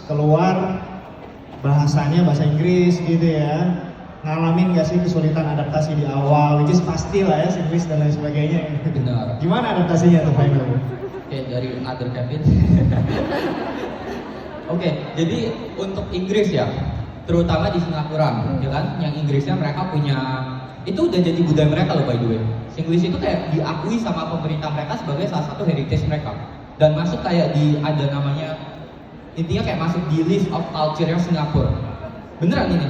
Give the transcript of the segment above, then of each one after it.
keluar bahasanya bahasa Inggris gitu ya. Ngalamin gak sih kesulitan adaptasi di awal, which is pasti lah ya, Singlish dan lain sebagainya. Benar. Gimana adaptasinya tuh Pak Emil? Oke, dari other Kevin. Oke, jadi untuk Inggris ya, terutama di Singapura, ya kan, yang Inggrisnya mereka punya, itu udah jadi budaya mereka loh by the way. Singlish itu kayak diakui sama pemerintah mereka sebagai salah satu heritage mereka, dan masuk kayak di ada namanya, intinya kayak masuk di list of culture-nya Singapura. Beneran ini.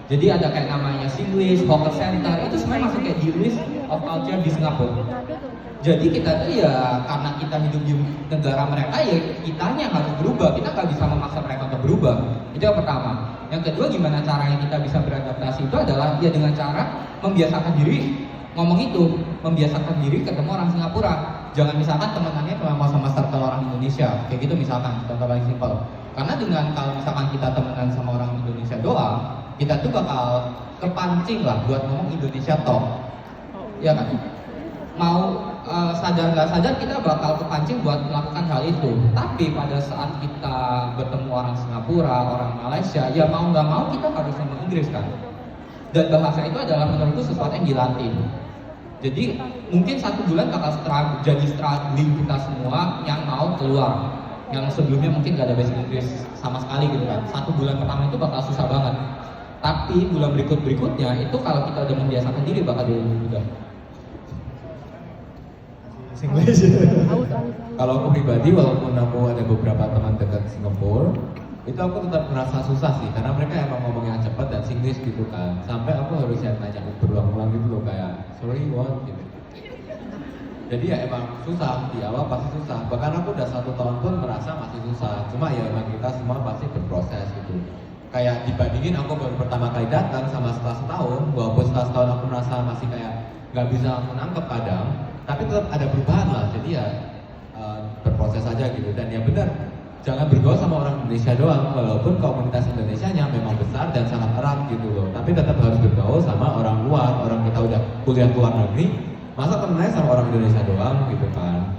Jadi ada kayak namanya Singlish, Hawker Center, itu semuanya masuk kayak di list of culture di Singapura. Jadi kita tuh ya karena kita hidup di negara mereka ya kitanya harus berubah, kita nggak bisa memaksa mereka untuk berubah. Itu yang pertama. Yang kedua, gimana caranya kita bisa beradaptasi itu adalah ya dengan cara membiasakan diri ngomong itu, membiasakan diri ketemu orang Singapura. Jangan misalkan temenannya cuma mau sama circle orang Indonesia, kayak gitu misalkan, contoh paling simpel. Karena dengan kalau misalkan kita temenan sama orang Indonesia doang, kita tuh bakal kepancing lah buat ngomong Indonesia talk, ya kan? Mau sadar nggak sadar kita bakal kepancing buat melakukan hal itu. Tapi pada saat kita bertemu orang Singapura, orang Malaysia, ya mau nggak mau kita harus ngomong Inggris kan. Dan bahasa itu adalah menurutku sesuatu yang dilatih. Jadi mungkin 1 bulan bakal jadi struggling kita semua yang mau keluar, yang sebelumnya mungkin nggak ada basic Inggris sama sekali gitu kan. 1 bulan pertama itu bakal susah banget. Tapi bulan berikutnya itu kalau kita udah membiasakan diri bakal jadi lebih mudah. Singlish. Kalau aku pribadi, walaupun aku ada beberapa teman dekat Singapura, itu aku tetap merasa susah sih, karena mereka emang ngomongnya cepat dan Singlish gitu kan. Sampai aku harus nanya berulang-ulang gitu loh, kayak sorry what gitu. Jadi ya emang susah, di awal pasti susah. Bahkan aku udah 1 tahun pun merasa masih susah. Cuma ya emang kita semua pasti berproses gitu. Kayak dibandingin aku baru pertama kali datang sama setelah setahun, walaupun setelah setahun aku merasa masih kayak nggak bisa menangkap kadang, tapi tetap ada perubahan lah. Jadi ya berproses aja gitu. Dan ya benar, jangan bergaul sama orang Indonesia doang, walaupun komunitas Indonesianya memang besar dan sangat erat gitu loh. Tapi tetap harus bergaul sama orang luar, orang kita udah kuliah ke luar negeri, masa temennya sama orang Indonesia doang gitu kan.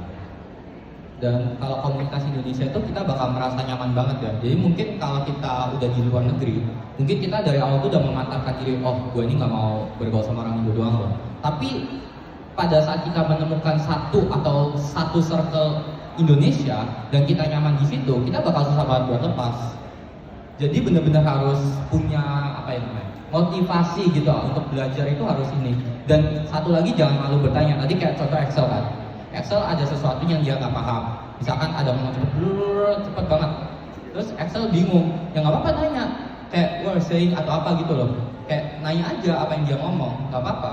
Dan kalau komunitas Indonesia itu kita bakal merasa nyaman banget ya. Jadi mungkin kalau kita udah di luar negeri, mungkin kita dari awal tuh udah mengatakan diri, oh gue ini nggak mau bergaul sama orang Indo doang loh. Tapi pada saat kita menemukan satu circle Indonesia dan kita nyaman di situ, kita bakal susah banget buat lepas. Jadi benar-benar harus punya motivasi gitu untuk belajar itu harus ini. Dan satu lagi, jangan malu bertanya. Tadi kayak contoh Excel kan. Excel ada sesuatu yang dia nggak paham. Misalkan ada ngomong cepet banget. Terus Excel bingung. Ya nggak apa-apa nanya. Kayak we're saying atau apa gitu loh. Kayak nanya aja apa yang dia ngomong. Nggak apa-apa.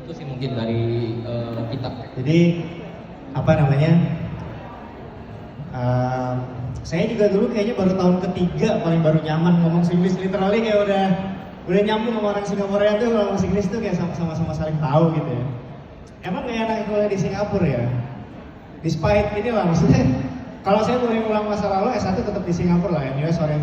Itu sih mungkin dari kita. Jadi apa namanya? Saya juga dulu kayaknya baru tahun ketiga paling baru nyaman ngomong Singlish, literally kayak udah nyambung sama orang Singapura tuh. Kalau ngomong Singlish tuh kayak sama-sama saling tahu gitu ya. Emang kayak anak kuliah di Singapura ya. Despite ini lah maksudnya, kalau saya boleh ulang masa lalu, S1 tetap di Singapura lah ya, US oriented.